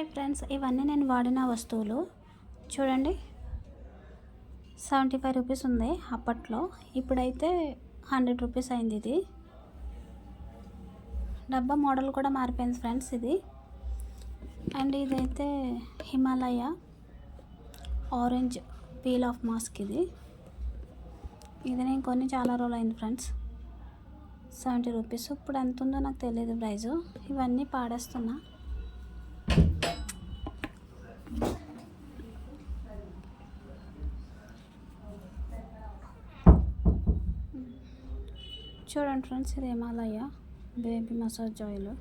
Hi friends, ఇవన్నీ నేను వాడిన వస్తువులు చూడండి. 75 రూపీస్ ఉంది అప్పట్లో, ఇప్పుడైతే 100 రూపీస్ అయింది. ఇది డబ్బా మోడల్ కూడా మారిపోయింది ఫ్రెండ్స్ ఇది. అండ్ ఇదైతే Himalaya orange peel off mask. ఇది నేను కొన్ని చాలా రోజులు అయింది ఫ్రెండ్స్. 70 రూపీస్. ఇప్పుడు ఎంత ఉందో నాకు తెలియదు ప్రైజు. ఇవన్నీ పాడేస్తున్నా. చూడండి ఫ్రెండ్స్, ఇది హిమాలయ బేబీ మసాజ్ ఆయిల్.